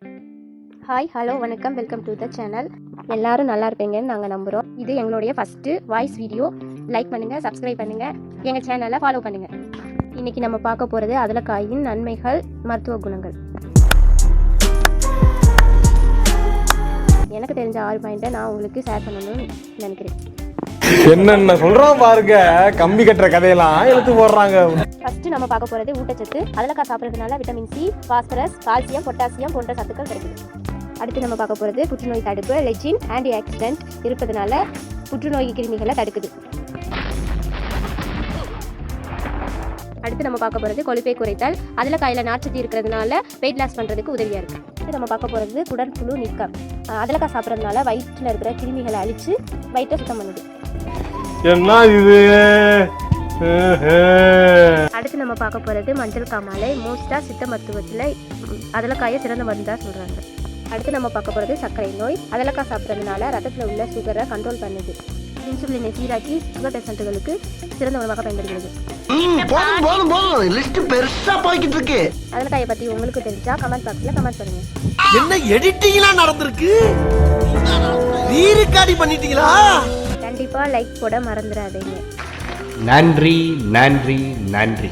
Hi hello வணக்கம், welcome to the channel. எல்லாரும் நல்லா இருப்பீங்கன்னு நாங்கள் நம்புகிறோம். இது எங்களுடைய ஃபஸ்ட்டு வாய்ஸ் வீடியோ. லைக் பண்ணுங்கள், சப்ஸ்கிரைப் பண்ணுங்கள், எங்கள் சேனலை ஃபாலோ பண்ணுங்கள். இன்றைக்கி நம்ம பார்க்க போகிறது அதலக்காயின் நன்மைகள், மருத்துவ குணங்கள். எனக்கு தெரிஞ்ச 6 பாயிண்ட்டை நான் உங்களுக்கு ஷேர் பண்ணணும்னு நினைக்கிறேன். என்னென்ன சொல்றோம் பாருங்க, கம்பி கட்டுற கதையெல்லாம் எடுத்து போடுறாங்க. ஃபர்ஸ்ட் நம்ம பார்க்க போகிறது ஊட்டச்சத்து. அதலக்காய் சாப்பிட்றதுனால vitamin C, phosphorus, calcium, potassium போன்ற சத்துக்கள் கிடைக்குது. அடுத்து நம்ம பார்க்க போகிறது புற்றுநோய் தடுப்பு. லெஜின் ஆன்டி ஆக்சிடென்ட் இருப்பதனால புற்றுநோய் கிருமிகளை தடுக்குது. அடுத்து நம்ம பார்க்க போகிறது கொழுப்பை குறைத்தல். அதலக்காயில் நார்ச்சத்து இருக்கிறதுனால வெயிட் லாஸ் பண்ணுறதுக்கு உதவியாக இருக்குது. அடுத்து நம்ம பார்க்க போகிறது குடற்புழு நீக்கம். அதலக்காய் சாப்பிட்றதுனால வயிற்றில் இருக்கிற கிருமிகளை அழித்து வயிற்றை சுத்தம் பண்ணுது. என்ன இது? அடுத்து நம்ம பார்க்க போகிறது மஞ்சள் காமாலை. மோஸ்ட்டாக சித்த மருத்துவத்தில் அதலக்காயை சிறந்த மருந்தாக சொல்கிறாங்க. அடுத்து நம்ம பார்க்க போகிறது சர்க்கரை நோய். அதலக்காய் சாப்பிட்றதுனால ரத்தத்தில் உள்ள சுகரை கண்ட்ரோல் பண்ணுது. இன்சுலினை சீராக்கி சுகர் பேஷண்ட்டுகளுக்கு சிறந்த உணவாக பயன்படுகிறது. அதலக்காயை பற்றி உங்களுக்கு தெரிஞ்சா கமெண்ட் பாக்ஸில் கமெண்ட் பண்ணுங்க. என்ன எடிட்டிங்லாம் நடந்திருக்கு? ரீரிகார்டி பண்ணிட்டீங்களா? கண்டிப்பாக லைக் போட மறந்துடாதீங்க. நன்றி நன்றி நன்றி.